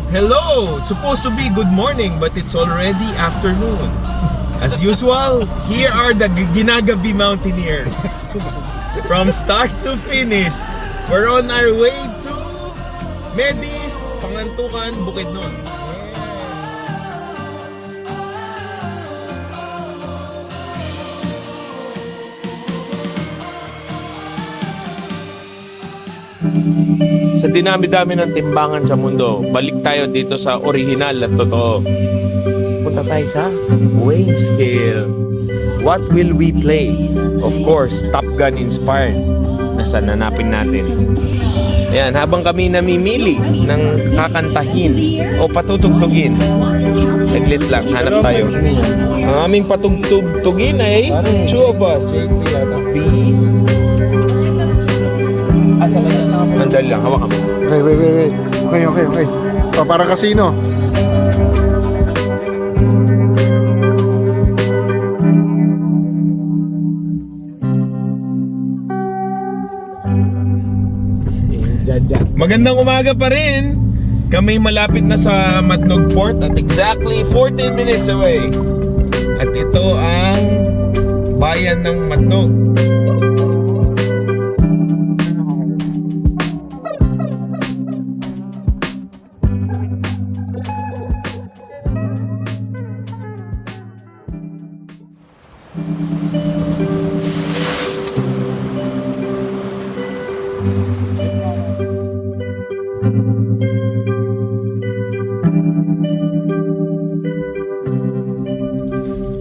Hello! It's supposed to be good morning, but it's already afternoon. As usual, here are the Ginagabi Mountaineers. From start to finish, we're on our way to Medis, Pangantukan, Bukidnon. Sa dinami-dami ng timbangan sa mundo, balik tayo dito sa original at totoo. Punta tayo sa weight scale. What will we play? Of course, Top Gun inspired. Nasaan nanapin natin? Ayan, habang kami namimili ng kakantahin o patutugtugin. Saglit lang, hanap tayo. Ang aming patugtugin ay two of us. Mandali lang, hawak mo. Wait. Okay. Para kasino. Magandang umaga pa rin. Kami malapit na sa Matnog Port at exactly 14 minutes away. At ito ang bayan ng Matnog.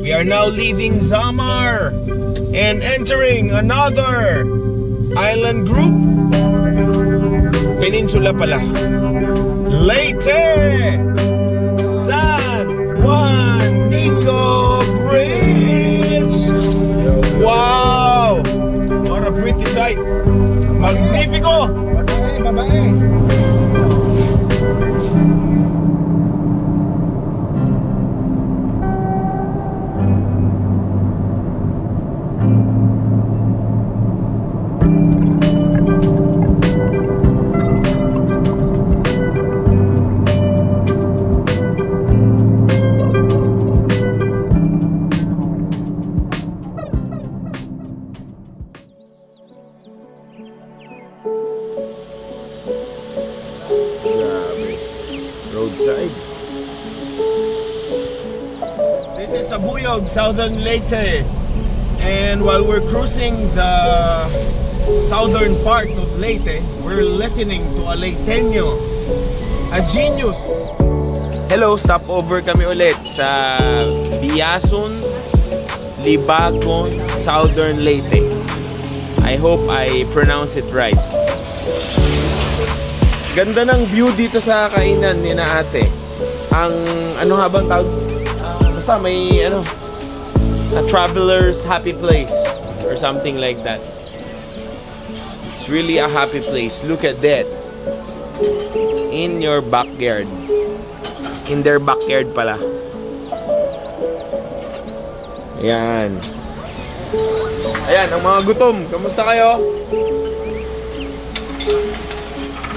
We are now leaving Zamar and entering another island group. Peninsula pala. Leyte, San Juan Nico Bridge. Wow! What a pretty sight. Magnifico! Babae. Roadside. This is Sabuyog, Southern Leyte. And while we're cruising the southern part of Leyte, we're listening to a Leyteño, a genius. Hello, stopover kami ulit sa Biason, Libagon, Southern Leyte. I hope I pronounce it right. Ganda ng view dito sa kainan ni na ate. Ang ano habang tawag? Basta may ano, a traveler's happy place or something like that. It's really a happy place. Look at that. In your backyard. In their backyard pala. Ayan. Ayan, ang mga gutom. Kamusta kayo?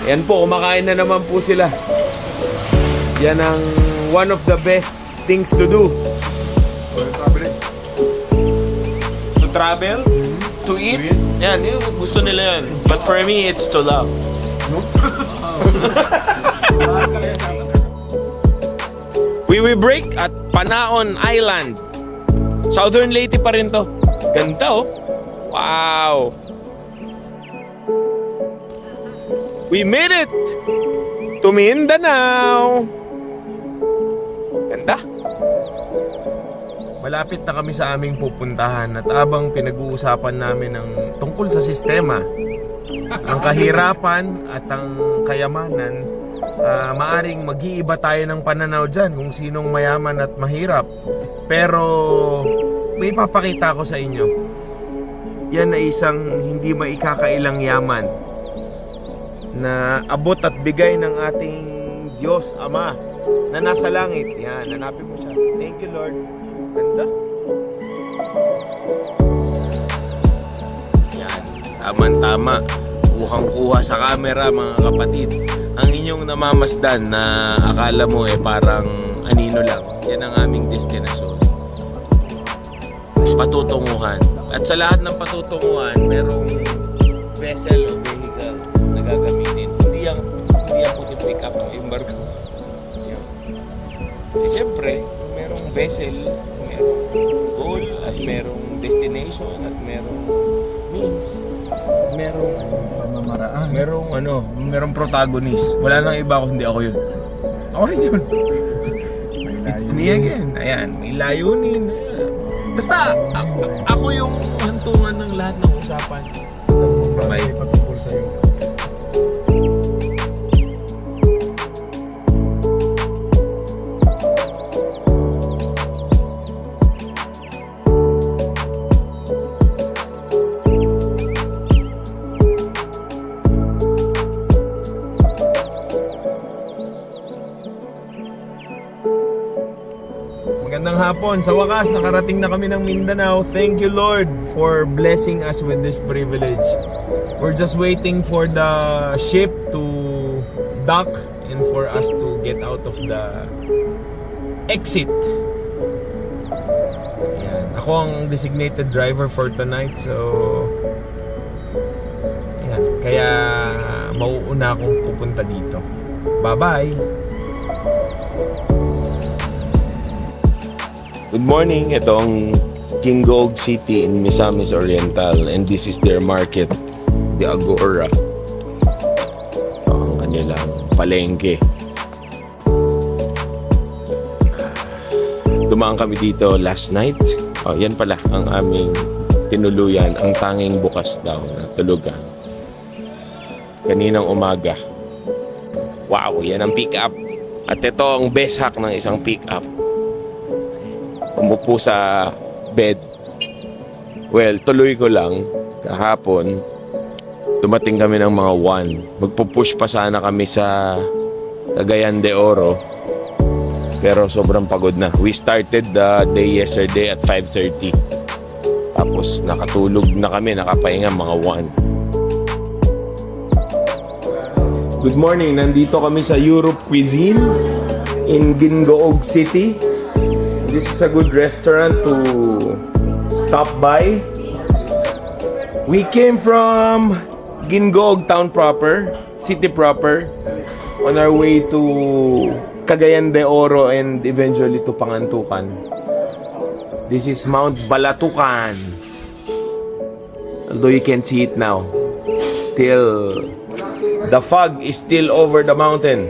Yan po, kumakain na naman po sila. Yan ang one of the best things to do. To travel? To eat? Yan, yung gusto nila yan. But for me, it's to love. We will break at Panaon Island. Southern Leyte pa rin to. Ganda oh. Wow! We made it to Mindanao. Ganda. Malapit na kami sa aming pupuntahan at abang pinag-uusapan namin ang tungkol sa sistema, ang kahirapan at ang kayamanan, maaring mag-iiba tayo ng pananaw dyan kung sinong mayaman at mahirap. Pero may papakita ko sa inyo. Yan ay isang hindi maikakailang yaman na abot at bigay ng ating Diyos Ama na nasa langit. Yan, hanapin mo siya. Thank you, Lord. Ganda. Yan, tama-tama. Kuhang-kuha sa camera, mga kapatid. Ang inyong namamasdan na akala mo parang anino lang, yan ang aming destinasyon. Patutunguhan. At sa lahat ng patutunguhan, merong vessel o vehicle na gagamitin. Hindi ang puting pick up yung barko. Yun. Siyempre, merong vessel, merong goal, at merong destination, at merong means, merong Pamamaraan. merong protagonist. Wala nang iba kundi ako yun. Ako rin yun. It's me again. Ayan, may layunin. Ayan. Basta, ako yung hantungan ng lahat ng usapan. May patungkol sa'yo. Magandang hapon. Sa wakas, nakarating na kami ng Mindanao. Thank you, Lord, for blessing us with this privilege. We're just waiting for the ship to dock and for us to get out of the exit. Yan. Ako ang designated driver for tonight, so yan. Kaya mauuna akong pupunta dito. Bye-bye! Good morning, ito ang Kingoog City in Misamis Oriental, and this is their market, the Agora. Ito ang kanilang palengke. Dumaan kami dito last night. Yan pala ang aming tinuluyan, ang tanging bukas daw na tulugan. Kaninang umaga. Wow, yan ang pick-up. At ito ang best hack ng isang pick-up. Umupo sa bed. Well, tuloy ko lang. Kahapon, dumating kami ng mga 1. Magpupush pa sana kami sa Cagayan de Oro. Pero sobrang pagod na. We started the day yesterday at 5:30. Tapos nakatulog na kami, nakapahinga mga 1. Good morning, nandito kami sa Europe Cuisine in Gingoog City. This is a good restaurant to stop by. We came from Gingoog town proper, city proper, on our way to Cagayan de Oro and eventually to Pangantukan. This is Mount Balatucan. Although you can't see it now. Still, the fog is still over the mountain.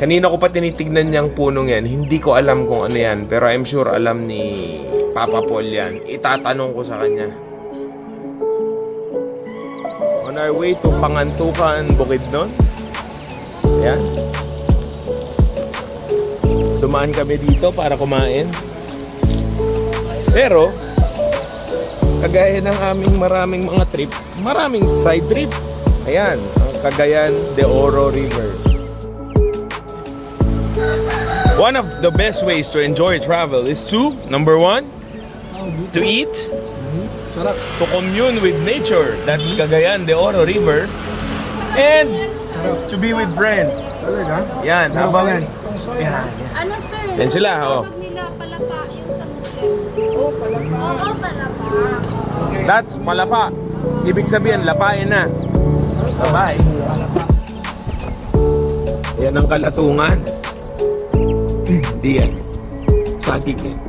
Kanina ko pa tinitignan niyang punong yan. Hindi ko alam kung ano yan. Pero I'm sure alam ni Papa Paul yan. Itatanong ko sa kanya. On our way to Pangantukan, Bukidnon. Yan. Dumaan kami dito para kumain. Pero, kagaya ng aming maraming mga trip, maraming side trip. Ayan, ang Cagayan de Oro River. One of the best ways to enjoy travel is to, number 1, to eat, to commune with nature, that's Cagayan de Oro River, and to be with friends. Yan, habang yan. Ano sir? Yan sila, oh. Tawag nila palapa yun sa Muslim. Oo, palapa. That's palapa. Ibig sabihin, lapain na. Bye-bye. Yan ang Kalatungan. Di yan. Sagig yan.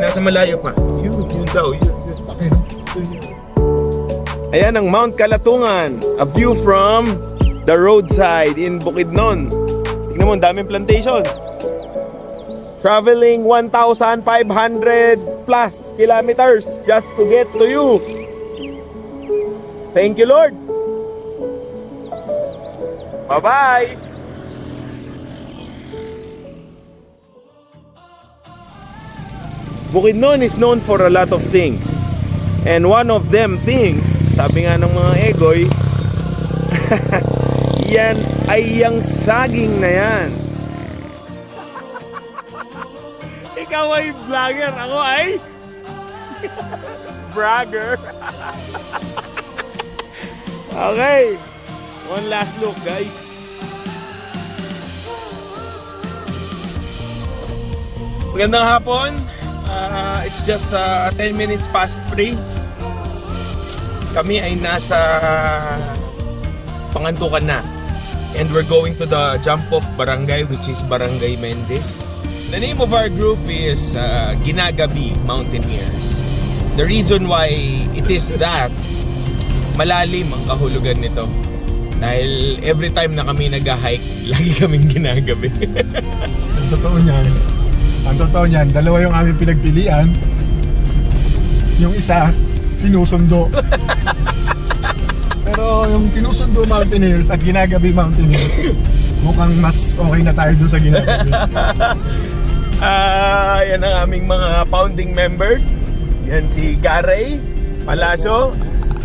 Nasa malayo pa. Yun daw. Yun. Ayan ang Mount Kalatungan. A view from the roadside in Bukidnon. Tingnan mo, ang daming plantation. Traveling 1,500 plus kilometers just to get to you. Thank you, Lord. Bye-bye. Bukidnon is known for a lot of things. And one of them things, sabi nga ng mga egoy, yan ay yung saging na yan. Ikaw ay vlogger, ako ay bragger. Okay, One last look, guys. Magandang hapon. It's just 10 minutes past 3. Kami ay nasa Pangantukan na. And we're going to the jump-off barangay, which is Barangay Mendez. The name of our group is Ginagabi Mountaineers. The reason why it is that, malalim ang kahulugan nito. Dahil every time na kami nag-hike, lagi kaming ginagabi. Ang totoo niyan, dalawa yung aming pinagpilian. Yung isa, sinusundo. Pero yung sinusundo Mountaineers at Ginagabi Mountaineers, mukhang mas okay na tayo dun sa Ginagabi. Yan ang aming mga founding members. Yan si Garay Palacio,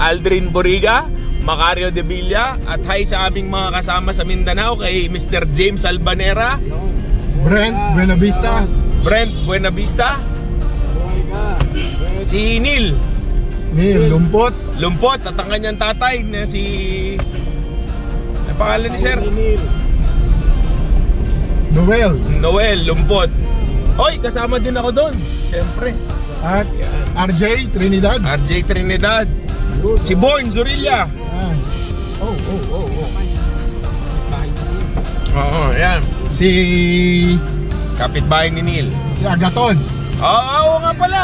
Aldrin Boriga, Macario de Villa, at hi sa aming mga kasama sa Mindanao kay Mr. James Albanera, Brent Buenavista. Si Neil Lumpot. at ang kanyang tatay na si... Ang pangalan ni Sir? Noel Lumpot. Hoy, kasama din ako doon. Siyempre. At RJ Trinidad. RJ Trinidad. Si Born Zorilla. Oo, yan. Si Kapitbahay ni Neil. Agaton. Oo nga pala.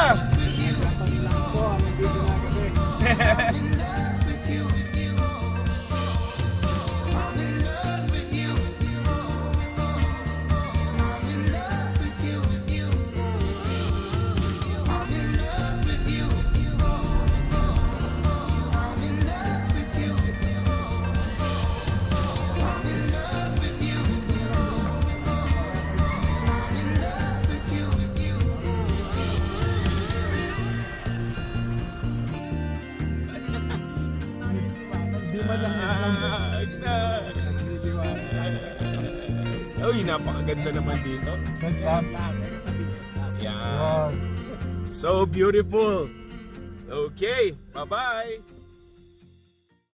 Uy, napakaganda naman dito. Yeah. So beautiful. Okay, bye-bye.